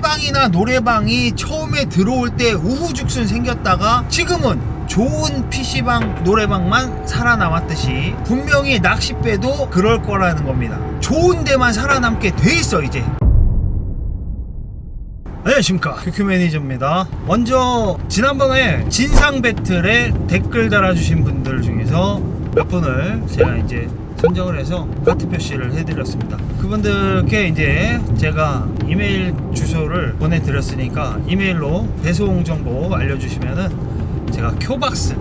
PC방이나 노래방이 처음에 들어올 때 우후죽순 생겼다가 지금은 좋은 PC방 노래방만 살아남았듯이 분명히 낚싯배도 그럴 거라는 겁니다. 좋은 데만 살아남게 돼 있어 이제. 안녕하십니까, 큐큐 매니저입니다. 먼저 지난번에 진상 배틀에 댓글 달아주신 분들 중에서 몇 분을 제가 이제 선정을 해서 하트 표시를 해드렸습니다. 그분들께 이제 제가 이메일 주소를 보내드렸으니까 이메일로 배송 정보 알려주시면은 제가 큐박스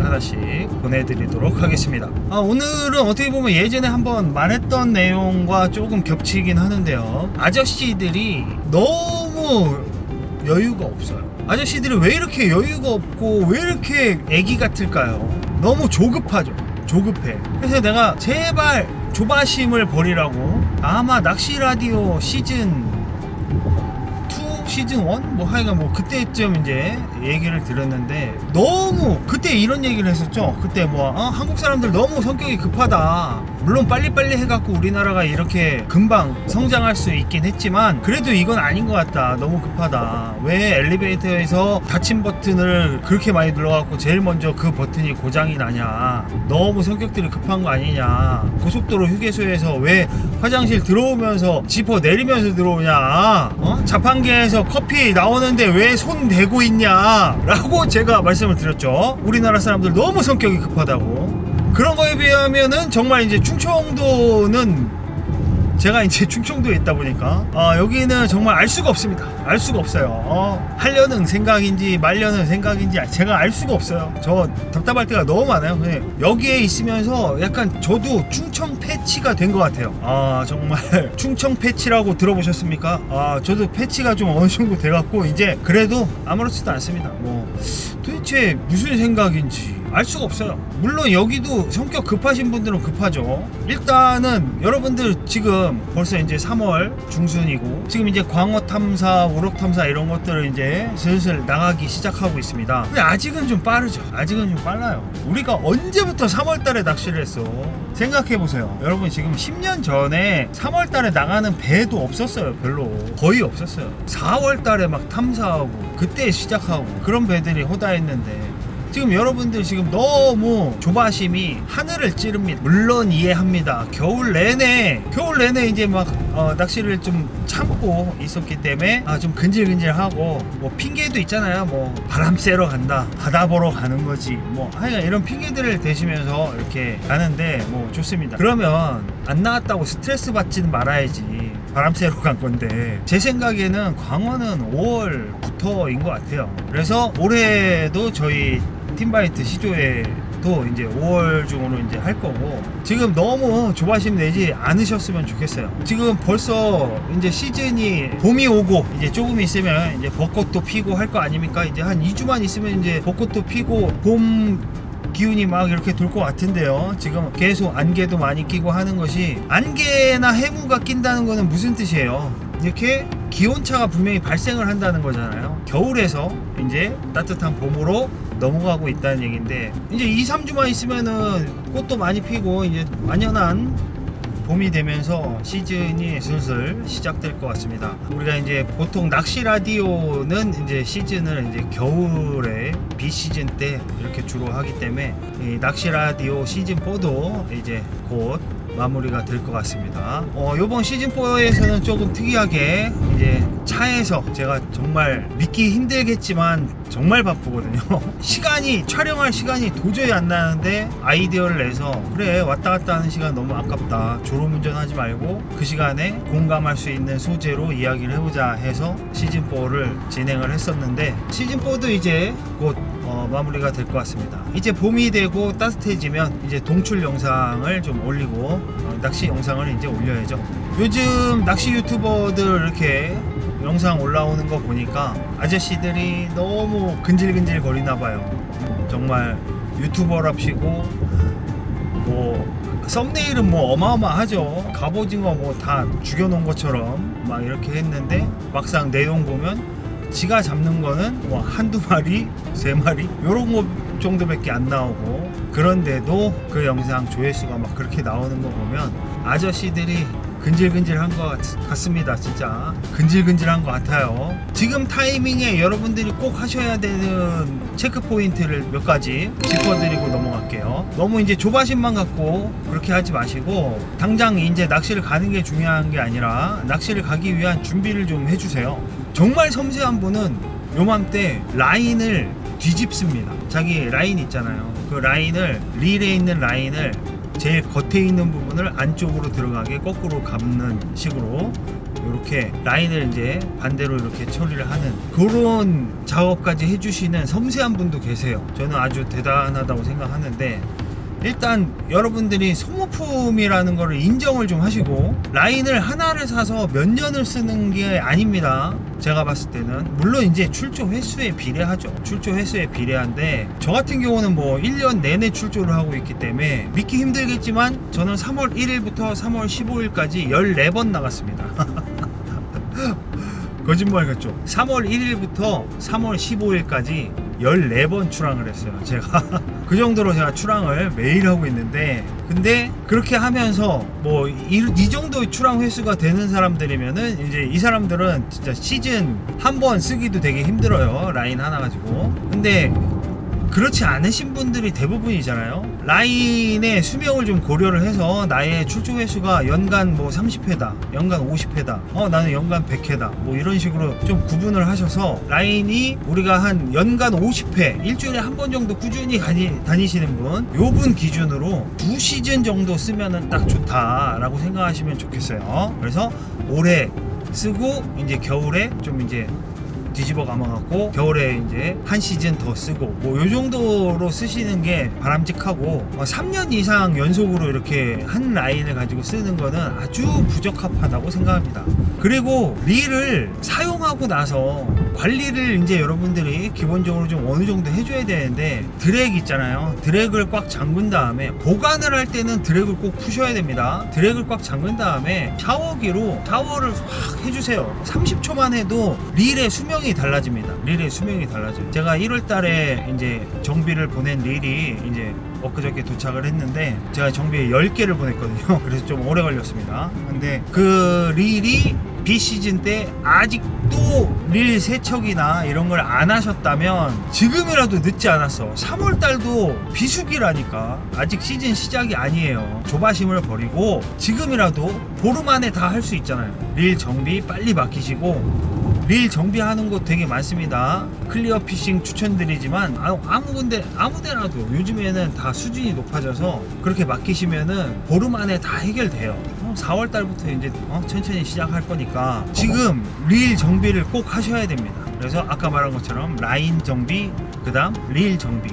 하나씩 보내드리도록 하겠습니다. 오늘은 어떻게 보면 예전에 한번 말했던 내용과 조금 겹치긴 하는데요. 아저씨들이 너무 여유가 없어요. 아저씨들이 왜 이렇게 여유가 없고 왜 이렇게 애기 같을까요? 너무 조급하죠. 조급해. 그래서 내가 제발 조바심을 버리라고 아마 낚시라디오 시즌 2? 시즌 1? 뭐 하여간 뭐 그때쯤 이제 얘기를 들었는데 너무 그때 이런 얘기를 했었죠. 그때 뭐 한국 사람들 너무 성격이 급하다. 물론 빨리빨리 해갖고 우리나라가 이렇게 금방 성장할 수 있긴 했지만 그래도 이건 아닌 것 같다. 너무 급하다. 왜 엘리베이터에서 닫힌 버튼을 그렇게 많이 눌러갖고 제일 먼저 그 버튼이 고장이 나냐. 너무 성격들이 급한 거 아니냐. 고속도로 휴게소에서 왜 화장실 들어오면서 지퍼 내리면서 들어오냐. 자판기에서 커피 나오는데 왜 손 대고 있냐 라고 제가 말씀을 드렸죠. 우리나라 사람들 너무 성격이 급하다고. 그런 거에 비하면은 정말 이제 충청도는 제가 이제 충청도에 있다 보니까 여기는 정말 알 수가 없습니다. 알 수가 없어요. 하려는 생각인지 말려는 생각인지 제가 알 수가 없어요. 저 답답할 때가 너무 많아요. 그냥 여기에 있으면서 약간 저도 충청 패치가 된 것 같아요. 정말 충청 패치라고 들어보셨습니까? 저도 패치가 좀 어느 정도 돼갖고 이제 그래도 아무렇지도 않습니다. 뭐 도대체 무슨 생각인지 알 수가 없어요. 물론 여기도 성격 급하신 분들은 급하죠. 일단은 여러분들 지금 벌써 이제 3월 중순이고 지금 이제 광어 탐사, 우럭 탐사 이런 것들을 이제 슬슬 나가기 시작하고 있습니다. 근데 아직은 좀 빠르죠. 아직은 좀 빨라요. 우리가 언제부터 3월 달에 낚시를 했어? 생각해보세요. 여러분 지금 10년 전에 3월 달에 나가는 배도 없었어요. 별로. 거의 없었어요. 4월 달에 막 탐사하고 그때 시작하고 그런 배들이 허다했는데 지금 여러분들 지금 너무 조바심이 하늘을 찌릅니다. 물론 이해합니다. 겨울 내내 이제 막 낚시를 좀 참고 있었기 때문에 좀 근질근질하고 뭐 핑계도 있잖아요. 뭐 바람 쐬러 간다, 바다 보러 가는 거지, 뭐 하여간 이런 핑계들을 대시면서 이렇게 가는데 뭐 좋습니다. 그러면 안 나왔다고 스트레스 받지는 말아야지. 바람 쐬러 간 건데 제 생각에는 광어는 5월부터인 것 같아요. 그래서 올해도 저희 팀바이트 시조회도 이제 5월 중으로 이제 할 거고 지금 너무 조바심 내지 않으셨으면 좋겠어요. 지금 벌써 이제 시즌이 봄이 오고 이제 조금 있으면 이제 벚꽃도 피고 할 거 아닙니까? 이제 한 2주만 있으면 이제 벚꽃도 피고 봄 기운이 막 이렇게 돌 것 같은데요. 지금 계속 안개도 많이 끼고 하는 것이 안개나 해무가 낀다는 거는 무슨 뜻이에요? 이렇게 기온차가 분명히 발생을 한다는 거잖아요. 겨울에서 이제 따뜻한 봄으로 넘어가고 있다는 얘기인데 이제 2-3주만 있으면은 꽃도 많이 피고 이제 완연한 봄이 되면서 시즌이 슬슬 시작될 것 같습니다. 우리가 이제 보통 낚시 라디오는 이제 시즌을 이제 겨울에 비시즌 때 이렇게 주로 하기 때문에 이 낚시 라디오 시즌 4도 이제 곧 마무리가 될 것 같습니다. 요번 시즌4에서는 조금 특이하게 이제 차에서 제가 정말 믿기 힘들겠지만 정말 바쁘거든요. 촬영할 시간이 도저히 안 나는데 아이디어를 내서 그래 왔다 갔다 하는 시간 너무 아깝다. 졸음운전 하지 말고 그 시간에 공감할 수 있는 소재로 이야기를 해보자 해서 시즌4를 진행을 했었는데 시즌4도 이제 곧 마무리가 될 것 같습니다. 이제 봄이 되고 따뜻해지면 이제 동출 영상을 좀 올리고 낚시 영상을 이제 올려야죠. 요즘 낚시 유튜버들 이렇게 영상 올라오는 거 보니까 아저씨들이 너무 근질근질 거리나 봐요. 정말 유튜버랍시고 뭐 썸네일은 뭐 어마어마하죠. 갑오징어 뭐 다 죽여놓은 것처럼 막 이렇게 했는데 막상 내용 보면 지가 잡는 거는 뭐 한두 마리, 세 마리 요런 거 정도밖에 안 나오고 그런데도 그 영상 조회수가 막 그렇게 나오는 거 보면 아저씨들이 근질근질한 것 같습니다. 진짜 근질근질한 것 같아요. 지금 타이밍에 여러분들이 꼭 하셔야 되는 체크 포인트를 몇 가지 짚어드리고 넘어갈게요. 너무 이제 조바심만 갖고 그렇게 하지 마시고 당장 이제 낚시를 가는 게 중요한 게 아니라 낚시를 가기 위한 준비를 좀 해주세요. 정말 섬세한 분은 요맘때 라인을 뒤집습니다. 자기 라인 있잖아요. 그 라인을, 릴에 있는 라인을 제일 겉에 있는 부분을 안쪽으로 들어가게 거꾸로 감는 식으로 이렇게 라인을 이제 반대로 이렇게 처리를 하는 그런 작업까지 해주시는 섬세한 분도 계세요. 저는 아주 대단하다고 생각하는데, 일단 여러분들이 소모품이라는 거를 인정을 좀 하시고, 라인을 하나를 사서 몇 년을 쓰는 게 아닙니다. 제가 봤을 때는 물론 이제 출조 횟수에 비례하죠. 출조 횟수에 비례한데, 저 같은 경우는 뭐 1년 내내 출조를 하고 있기 때문에 믿기 힘들겠지만 저는 3월 1일부터 3월 15일까지 14번 나갔습니다. 거짓말 같죠? 3월 1일부터 3월 15일까지 14번 출항을 했어요. 제가 그 정도로 제가 출항을 매일 하고 있는데, 근데 그렇게 하면서 뭐 이 정도 출항 횟수가 되는 사람들이면은 이제 이 사람들은 진짜 시즌 한 번 쓰기도 되게 힘들어요. 라인 하나 가지고. 근데 그렇지 않으신 분들이 대부분이잖아요. 라인의 수명을 좀 고려를 해서 나의 출조 횟수가 연간 뭐 30회다, 연간 50회다, 나는 연간 100회다, 뭐 이런 식으로 좀 구분을 하셔서, 라인이 우리가 한 연간 50회, 일주일에 한 번 정도 꾸준히 다니시는 분, 요 분 기준으로 2시즌 정도 쓰면은 딱 좋다라고 생각하시면 좋겠어요. 그래서 올해 쓰고 이제 겨울에 좀 이제 뒤집어 감아갖고 겨울에 이제 한 시즌 더 쓰고 뭐 요 정도로 쓰시는 게 바람직하고, 3년 이상 연속으로 이렇게 한 라인을 가지고 쓰는 거는 아주 부적합하다고 생각합니다. 그리고 릴을 사용하고 나서 관리를 이제 여러분들이 기본적으로 좀 어느 정도 해줘야 되는데, 드랙 있잖아요. 드랙을 꽉 잠근 다음에 보관을 할 때는 드랙을 꼭 푸셔야 됩니다. 드랙을 꽉 잠근 다음에 샤워기로 샤워를 확 해주세요. 30초만 해도 릴의 수명이 달라집니다. 릴의 수명이 달라져요. 제가 1월 달에 이제 정비를 보낸 릴이 이제 엊그저께 도착을 했는데, 제가 정비 10개를 보냈거든요. 그래서 좀 오래 걸렸습니다. 근데 그 릴이 비시즌 때 아직도 릴 세척이나 이런 걸 안 하셨다면 지금이라도 늦지 않았어. 3월달도 비수기라니까. 아직 시즌 시작이 아니에요. 조바심을 버리고 지금이라도 보름 안에 다 할 수 있잖아요. 릴 정비 빨리 맡기시고, 릴 정비하는 곳 되게 많습니다. 클리어 피싱 추천드리지만 아무 데나도 요즘에는 다 수준이 높아져서 그렇게 맡기시면은 보름 안에 다 해결돼요. 4월 달부터 이제 천천히 시작할 거니까 지금 릴 정비를 꼭 하셔야 됩니다. 그래서 아까 말한 것처럼 라인 정비, 그 다음 릴 정비,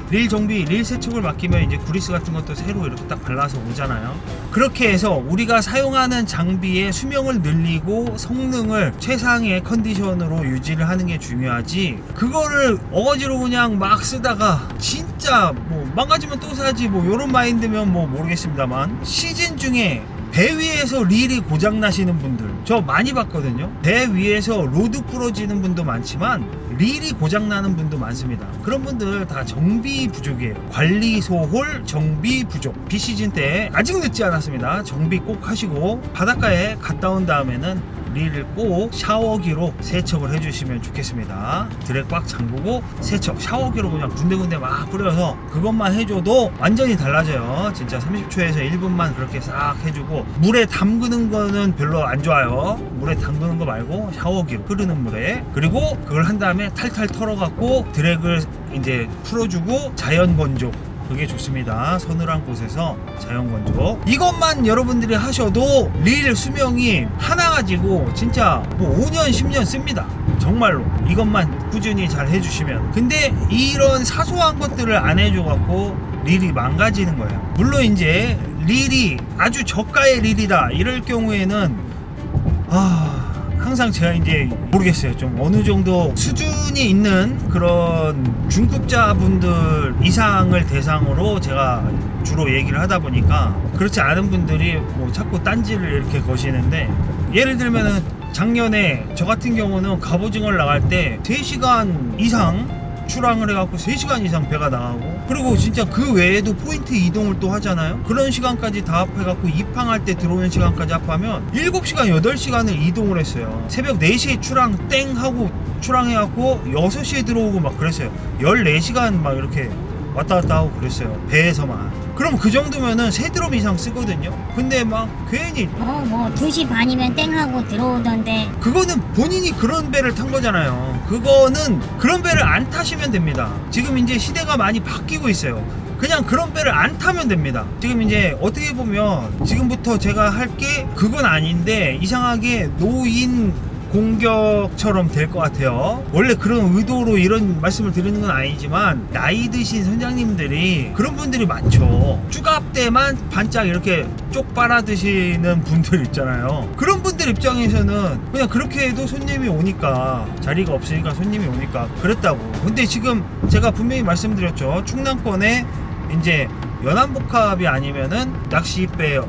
릴 세척을 맡기면 이제 그리스 같은 것도 새로 이렇게 딱 발라서 오잖아요. 그렇게 해서 우리가 사용하는 장비의 수명을 늘리고 성능을 최상의 컨디션으로 유지를 하는 게 중요하지, 그거를 어거지로 그냥 막 쓰다가 진짜 뭐 망가지면 또 사지 뭐 요런 마인드면 뭐 모르겠습니다만, 시즌 중에 배 위에서 릴이 고장 나시는 분들 저 많이 봤거든요. 배 위에서 로드 부러지는 분도 많지만 릴이 고장 나는 분도 많습니다. 그런 분들 다 정비 부족이에요. 관리소 홀 정비 부족. 비시즌 때 아직 늦지 않았습니다. 정비 꼭 하시고 바닷가에 갔다 온 다음에는 릴을 꼭 샤워기로 세척을 해주시면 좋겠습니다. 드랙 꽉 잠그고 세척, 샤워기로 그냥 군데군데 막 뿌려서 그것만 해줘도 완전히 달라져요. 진짜 30초에서 1분만 그렇게 싹 해주고, 물에 담그는 거는 별로 안 좋아요. 물에 담그는 거 말고 샤워기로, 흐르는 물에. 그리고 그걸 한 다음에 탈탈 털어갖고 드랙을 이제 풀어주고 자연 건조, 그게 좋습니다. 서늘한 곳에서 자연 건조. 이것만 여러분들이 하셔도 릴 수명이 하나 가지고 진짜 뭐 5년 10년 씁니다. 정말로 이것만 꾸준히 잘 해주시면. 근데 이런 사소한 것들을 안 해줘갖고 릴이 망가지는 거예요. 물론 이제 릴이 아주 저가의 릴이다 이럴 경우에는 항상 제가 이제 모르겠어요. 좀 어느 정도 수준이 있는 그런 중급자분들 이상을 대상으로 제가 주로 얘기를 하다 보니까, 그렇지 않은 분들이 뭐 자꾸 딴지를 이렇게 거시는데, 예를 들면은 작년에 저 같은 경우는 갑오징어를 나갈 때 3시간 이상 출항을 해갖고 3시간 이상 배가 나가고, 그리고 진짜 그 외에도 포인트 이동을 또 하잖아요. 그런 시간까지 다 합해갖고 입항할 때 들어오는 시간까지 합하면 7시간 8시간을 이동을 했어요. 새벽 4시에 출항 땡 하고 출항해갖고 6시에 들어오고 막 그랬어요. 14시간 막 이렇게 왔다 갔다 하고 그랬어요, 배에서만. 그럼 그 정도면은 3드럼 이상 쓰거든요. 근데 막 괜히 뭐 2시 반이면 땡하고 들어오던데. 그거는 본인이 그런 배를 탄 거잖아요. 그거는 그런 배를 안 타시면 됩니다. 지금 이제 시대가 많이 바뀌고 있어요. 그냥 그런 배를 안 타면 됩니다. 지금 이제 어떻게 보면 지금부터 제가 할 게 그건 아닌데 이상하게 노인 공격처럼 될 것 같아요. 원래 그런 의도로 이런 말씀을 드리는 건 아니지만 나이 드신 선장님들이 그런 분들이 많죠. 쭈갑 때만 반짝 이렇게 쪽 빨아 드시는 분들 있잖아요. 그런 분들 입장에서는 그냥 그렇게 해도 손님이 오니까, 자리가 없으니까 손님이 오니까 그랬다고. 근데 지금 제가 분명히 말씀드렸죠. 충남권에 이제 연안복합이 아니면은 낚시배,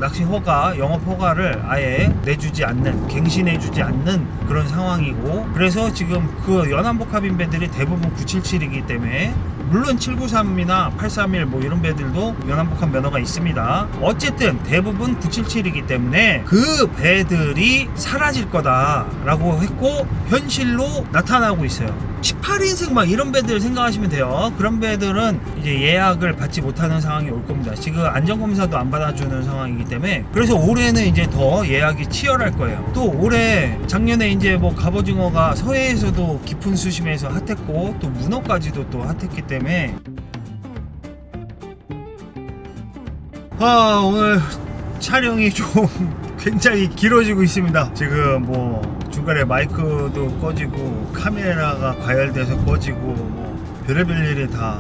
낚시 허가, 영업 허가를 아예 내주지 않는, 갱신해주지 않는 그런 상황이고, 그래서 지금 그 연안복합인 배들이 대부분 977이기 때문에, 물론 793이나 831 뭐 이런 배들도 연안복합 면허가 있습니다. 어쨌든 대부분 977이기 때문에 그 배들이 사라질 거다라고 했고 현실로 나타나고 있어요. 18인승 막 이런 배들 생각하시면 돼요. 그런 배들은 이제 예약을 받지 못하는 상황이 올 겁니다. 지금 안전검사도 안 받아주는 상황이기 때문에. 그래서 올해는 이제 더 예약이 치열할 거예요. 또 올해, 작년에 이제 뭐 갑오징어가 서해에서도 깊은 수심에서 핫했고 또 문어까지도 또 핫했기 때문에, 오늘 촬영이 좀 굉장히 길어지고 있습니다. 지금 뭐 중간에 마이크도 꺼지고 카메라가 과열돼서 꺼지고 뭐 별의별 일이 다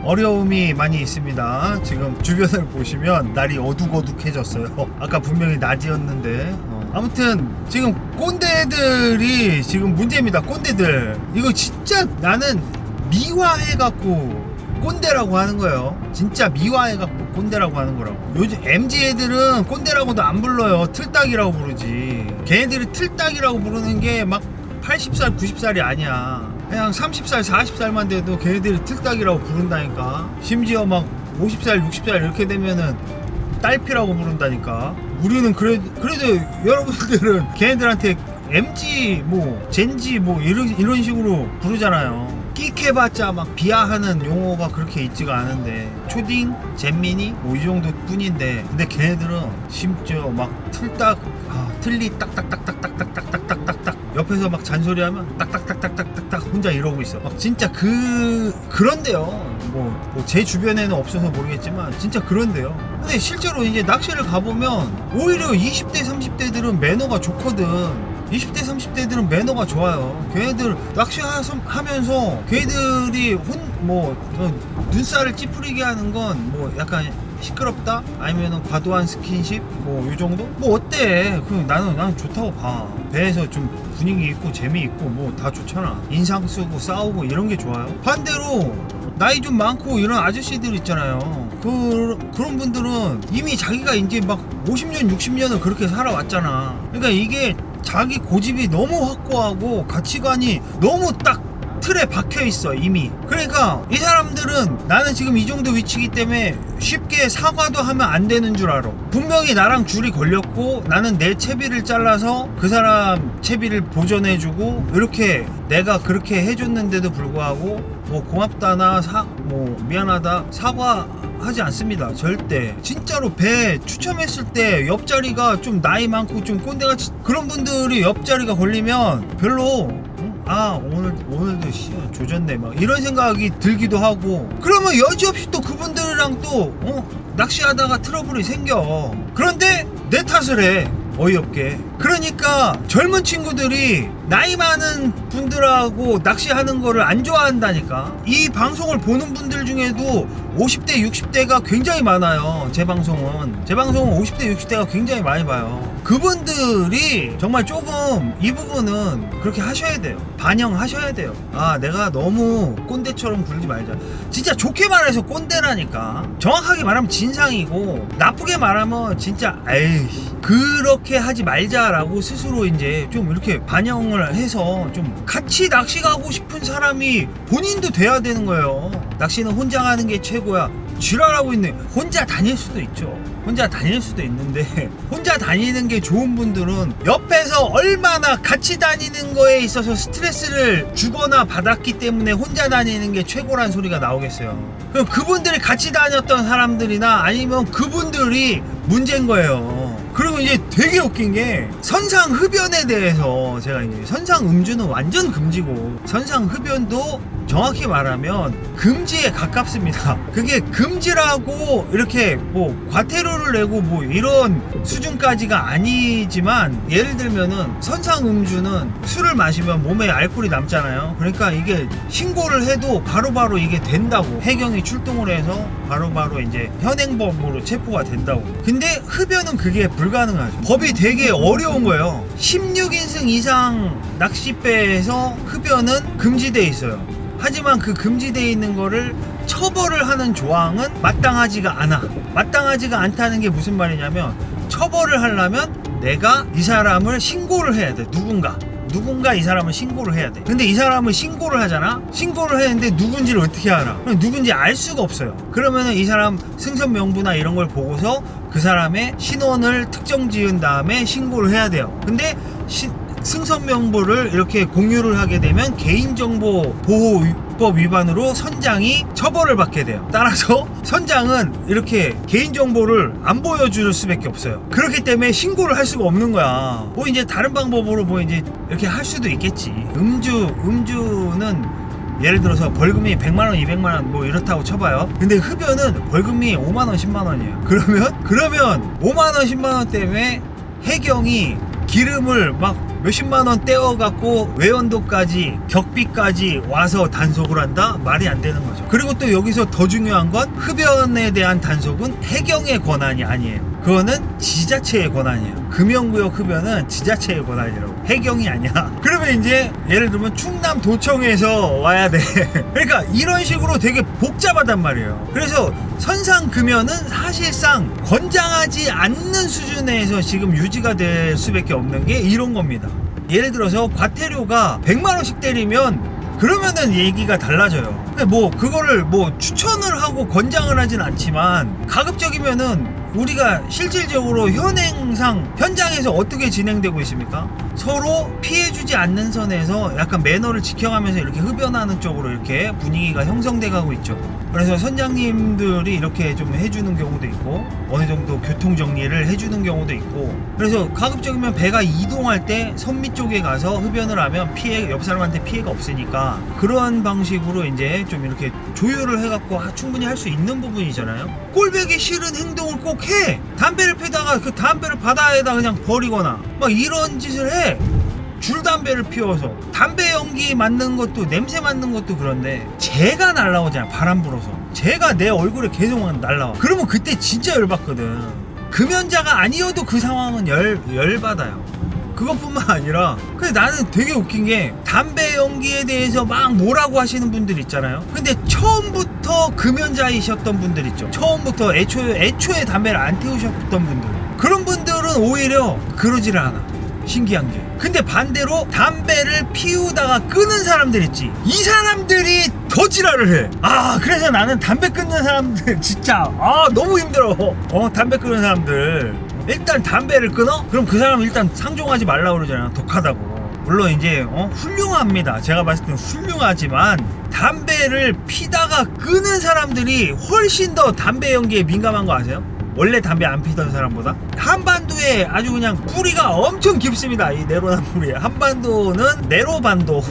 어려움이 많이 있습니다. 지금 주변을 보시면 날이 어둑어둑해졌어요. 아까 분명히 낮이었는데 아무튼 지금 꼰대들이 지금 문제입니다. 꼰대들 이거 진짜 나는 미화해갖고 꼰대라고 하는 거예요. 진짜 미화해갖고 꼰대라고 하는 거라고. 요즘 MZ 애들은 꼰대라고도 안 불러요. 틀딱이라고 부르지. 걔네들이 틀딱이라고 부르는 게 막 80살 90살이 아니야. 그냥 30살 40살만 돼도 걔네들이 틀딱이라고 부른다니까. 심지어 막 50살 60살 이렇게 되면은 딸피라고 부른다니까. 우리는 그래도 여러분들은 걔네들한테 MG 뭐 젠지 뭐 이런 식으로 부르잖아요. 끽해봤자 막 비하하는 용어가 그렇게 있지가 않은데, 초딩, 잼민이 뭐 이 정도 뿐인데, 근데 걔네들은 심지어 막 틀리 딱딱딱딱딱딱딱딱딱딱 옆에서 막 잔소리하면 딱딱딱딱딱딱 혼자 이러고 있어. 막 진짜 그런데요. 뭐 제 주변에는 없어서 모르겠지만 진짜 그런데요. 근데 실제로 이제 낚시를 가보면 오히려 20대 30대들은 매너가 좋거든. 20대 30대들은 매너가 좋아요. 걔네들 낚시하면서 걔네들이 눈살을 찌푸리게 하는 건 뭐 약간 시끄럽다? 아니면은 과도한 스킨십? 뭐 요 정도? 뭐 어때? 나는 좋다고 봐. 배에서 좀 분위기 있고 재미있고 뭐 다 좋잖아. 인상 쓰고 싸우고 이런 게 좋아요. 반대로 나이 좀 많고 이런 아저씨들 있잖아요. 그런 분들은 이미 자기가 이제 막 50년 60년을 그렇게 살아왔잖아. 그러니까 이게 자기 고집이 너무 확고하고 가치관이 너무 딱 틀에 박혀 있어 이미. 그러니까 이 사람들은 나는 지금 이 정도 위치이기 때문에 쉽게 사과도 하면 안 되는 줄 알아. 분명히 나랑 줄이 걸렸고 나는 내 채비를 잘라서 그 사람 채비를 보전해주고 이렇게 내가 그렇게 해줬는데도 불구하고 뭐 고맙다나 뭐 미안하다 사과하지 않습니다. 절대. 진짜로 배 추첨했을 때 옆자리가 좀 나이 많고 좀 꼰대같이 그런 분들이 옆자리가 걸리면 별로 오늘도 조졌네 막 이런 생각이 들기도 하고, 그러면 여지없이 또 그분들이랑 또 낚시하다가 트러블이 생겨. 그런데 내 탓을 해, 어이없게. 그러니까 젊은 친구들이 나이 많은 분들하고 낚시하는 거를 안 좋아한다니까. 이 방송을 보는 분들 중에도 50대 60대가 굉장히 많아요. 제 방송은 50대 60대가 굉장히 많이 봐요. 그분들이 정말 조금 이 부분은 그렇게 하셔야 돼요. 반영하셔야 돼요. 내가 너무 꼰대처럼 굴지 말자. 진짜 좋게 말해서 꼰대라니까. 정확하게 말하면 진상이고, 나쁘게 말하면 진짜 그렇게 하지 말자 되겠다라고 스스로 이제 좀 이렇게 반영을 해서 좀 같이 낚시 가고 싶은 사람이 본인도 돼야 되는 거예요. 낚시는 혼자 가는 게 최고야. 지랄하고 있네. 혼자 다닐 수도 있죠. 혼자 다닐 수도 있는데 혼자 다니는 게 좋은 분들은 옆에서 얼마나 같이 다니는 거에 있어서 스트레스를 주거나 받았기 때문에 혼자 다니는 게 최고란 소리가 나오겠어요. 그럼 그분들이 같이 다녔던 사람들이나 아니면 그분들이 문제인 거예요. 그리고 이제 되게 웃긴 게 선상 흡연에 대해서 제가 이제 선상 음주는 완전 금지고 선상 흡연도 정확히 말하면 금지에 가깝습니다. 그게 금지라고 이렇게 뭐 과태료를 내고 뭐 이런 수준까지가 아니지만 예를 들면은 선상 음주는 술을 마시면 몸에 알코올이 남잖아요. 그러니까 이게 신고를 해도 바로바로 이게 된다고. 해경이 출동을 해서 바로바로 이제 현행범으로 체포가 된다고. 근데 흡연은 그게 불가능하죠. 법이 되게 어려운 거예요. 16인승 이상 낚싯배에서 흡연은 금지돼 있어요. 하지만 그 금지되어 있는 거를 처벌을 하는 조항은 마땅하지가 않아. 마땅하지가 않다는 게 무슨 말이냐면 처벌을 하려면 내가 이 사람을 신고를 해야 돼. 누군가 이 사람을 신고를 해야 돼. 근데 이 사람을 신고를 하잖아. 신고를 했는데 누군지를 어떻게 알아? 누군지 알 수가 없어요. 그러면은 이 사람 승선 명부나 이런 걸 보고서 그 사람의 신원을 특정 지은 다음에 신고를 해야 돼요. 근데 승선 명부를 이렇게 공유를 하게 되면 개인정보보호법 위반으로 선장이 처벌을 받게 돼요. 따라서 선장은 이렇게 개인정보를 안 보여줄 수밖에 없어요. 그렇기 때문에 신고를 할 수가 없는 거야. 뭐 이제 다른 방법으로 뭐 이제 이렇게 할 수도 있겠지. 음주는 예를 들어서 벌금이 100만원, 200만원 뭐 이렇다고 쳐봐요. 근데 흡연은 벌금이 5만원, 10만원이에요. 그러면 5만원, 10만원 때문에 해경이 기름을 막 몇십만원 떼어갖고 외연도까지 격비까지 와서 단속을 한다? 말이 안 되는 거죠. 그리고 또 여기서 더 중요한 건 흡연에 대한 단속은 해경의 권한이 아니에요. 그거는 지자체의 권한이에요. 금연구역 흡연은 지자체의 권한이라고. 해경이 아니야. 그러면 이제 예를 들면 충남도청에서 와야 돼. 그러니까 이런 식으로 되게 복잡하단 말이에요. 그래서 선상 금연은 사실상 권장하지 않는 수준에서 지금 유지가 될 수밖에 없는 게 이런 겁니다. 예를 들어서 과태료가 100만원씩 때리면 그러면은 얘기가 달라져요. 근데 뭐 그거를 뭐 추천을 하고 권장을 하진 않지만 가급적이면은 우리가 실질적으로 현장에서 어떻게 진행되고 있습니까? 서로 피해주지 않는 선에서 약간 매너를 지켜가면서 이렇게 흡연하는 쪽으로 이렇게 분위기가 형성돼 가고 있죠. 그래서 선장님들이 이렇게 좀 해주는 경우도 있고 어느 정도 교통 정리를 해주는 경우도 있고 그래서 가급적이면 배가 이동할 때 선미 쪽에 가서 흡연을 하면 옆 사람한테 피해가 없으니까 그런 방식으로 이제 좀 이렇게 조율을 해갖고 충분히 할 수 있는 부분이잖아요. 꼴보기 싫은 행동을 꼭 해. 담배를 피다가 그 담배를 바다에다 그냥 버리거나 막 이런 짓을 해. 줄담배를 피워서 담배 연기 맡는 것도 냄새 맡는 것도 그런데 재가 날라오잖아. 바람 불어서 재가 내 얼굴에 계속 날라와. 그러면 그때 진짜 열받거든. 금연자가 아니어도 그 상황은 열받아요. 그것뿐만 아니라 근데 나는 되게 웃긴 게 담배 연기에 대해서 막 뭐라고 하시는 분들 있잖아요. 근데 처음부터 금연자이셨던 분들 있죠. 처음부터 애초에 담배를 안 태우셨던 분들, 그런 분들은 오히려 그러지를 않아. 신기한 게. 근데 반대로 담배를 피우다가 끄는 사람들 있지. 이 사람들이 더 지랄을 해. 그래서 나는 담배 끊는 사람들 진짜 너무 힘들어. 담배 끊는 사람들 일단 담배를 끊어? 그럼 그 사람은 일단 상종하지 말라고 그러잖아요. 독하다고. 물론 이제 훌륭합니다. 제가 봤을 때는 훌륭하지만 담배를 피다가 끄는 사람들이 훨씬 더 담배 연기에 민감한 거 아세요? 원래 담배 안 피던 사람보다. 한반도에 아주 그냥 뿌리가 엄청 깊습니다. 이 내로남불이. 한반도는 내로반도.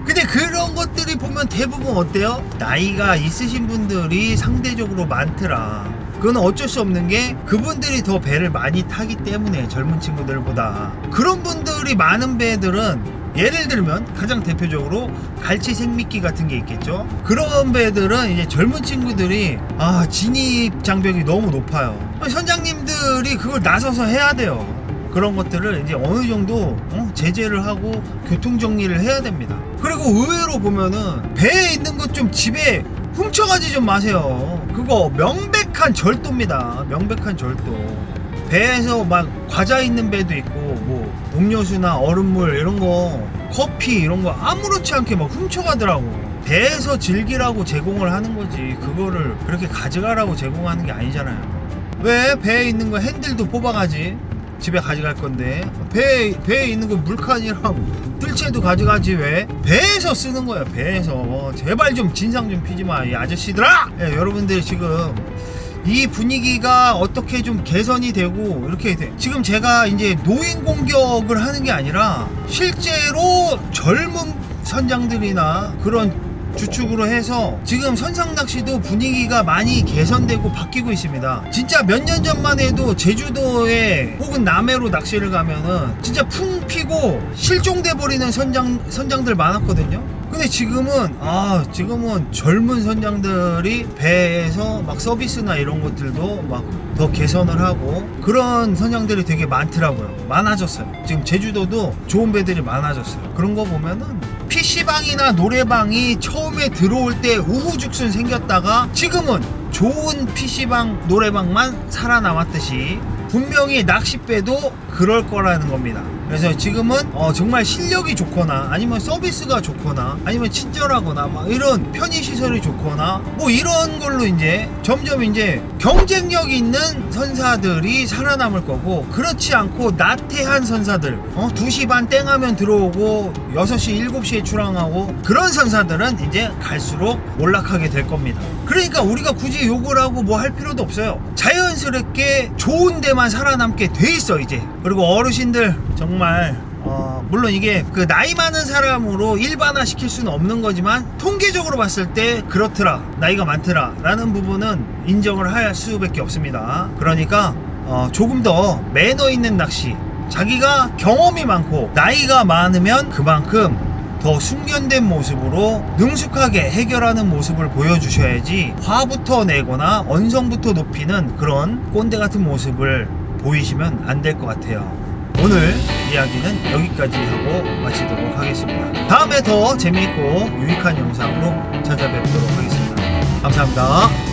근데 그런 것들이 보면 대부분 어때요? 나이가 있으신 분들이 상대적으로 많더라. 그건 어쩔 수 없는 게 그분들이 더 배를 많이 타기 때문에 젊은 친구들보다. 그런 분들이 많은 배들은 예를 들면 가장 대표적으로 갈치 생미끼 같은 게 있겠죠. 그런 배들은 이제 젊은 친구들이 진입 장벽이 너무 높아요. 선장님들이 그걸 나서서 해야 돼요. 그런 것들을 이제 어느 정도 제재를 하고 교통 정리를 해야 됩니다. 그리고 의외로 보면은 배에 있는 것 좀 집에 훔쳐가지 좀 마세요. 그거 명백한 절도입니다. 명백한 절도. 배에서 막 과자 있는 배도 있고 뭐 음료수나 얼음물 이런 거 커피 이런 거 아무렇지 않게 막 훔쳐가더라고. 배에서 즐기라고 제공을 하는 거지 그거를 그렇게 가져가라고 제공하는 게 아니잖아요. 왜 배에 있는 거 핸들도 뽑아가지? 집에 가져갈 건데 배에 있는 거 물칸이랑 뜰채도 가져가지. 왜? 배에서 쓰는 거야. 배에서 제발 좀 진상 좀 피지 마 이 아저씨들아. 여러분들 지금 이 분위기가 어떻게 좀 개선이 되고 이렇게 돼. 지금 제가 이제 노인 공격을 하는 게 아니라 실제로 젊은 선장들이나 그런 주축으로 해서 지금 선상낚시도 분위기가 많이 개선되고 바뀌고 있습니다. 진짜 몇 년 전만 해도 제주도에 혹은 남해로 낚시를 가면은 진짜 풍 피고 실종돼 버리는 선장들 많았거든요. 근데 지금은 젊은 선장들이 배에서 막 서비스나 이런 것들도 막 더 개선을 하고 그런 선장들이 되게 많더라고요. 많아졌어요. 지금 제주도도 좋은 배들이 많아졌어요. 그런 거 보면은 PC방이나 노래방이 처음에 들어올 때 우후죽순 생겼다가 지금은 좋은 PC방 노래방만 살아남았듯이 분명히 낚싯배도 그럴 거라는 겁니다. 그래서 지금은 정말 실력이 좋거나 아니면 서비스가 좋거나 아니면 친절하거나 막 이런 편의시설이 좋거나 뭐 이런 걸로 이제 점점 이제 경쟁력 있는 선사들이 살아남을 거고, 그렇지 않고 나태한 선사들 2시 반 땡하면 들어오고 6시 7시에 출항하고 그런 선사들은 이제 갈수록 몰락하게 될 겁니다. 그러니까 우리가 굳이 욕을 하고 뭐 할 필요도 없어요. 자연스럽게 좋은 데만 살아남게 돼 있어 이제. 그리고 어르신들 정말 물론 이게 그 나이 많은 사람으로 일반화 시킬 수는 없는 거지만 통계적으로 봤을 때 그렇더라, 나이가 많더라 라는 부분은 인정을 할 수밖에 없습니다. 그러니까 조금 더 매너 있는 낚시, 자기가 경험이 많고 나이가 많으면 그만큼 더 숙련된 모습으로 능숙하게 해결하는 모습을 보여주셔야지 화부터 내거나 언성부터 높이는 그런 꼰대 같은 모습을 보이시면 안 될 것 같아요. 오늘 이야기는 여기까지 하고 마치도록 하겠습니다. 다음에 더 재미있고 유익한 영상으로 찾아뵙도록 하겠습니다. 감사합니다.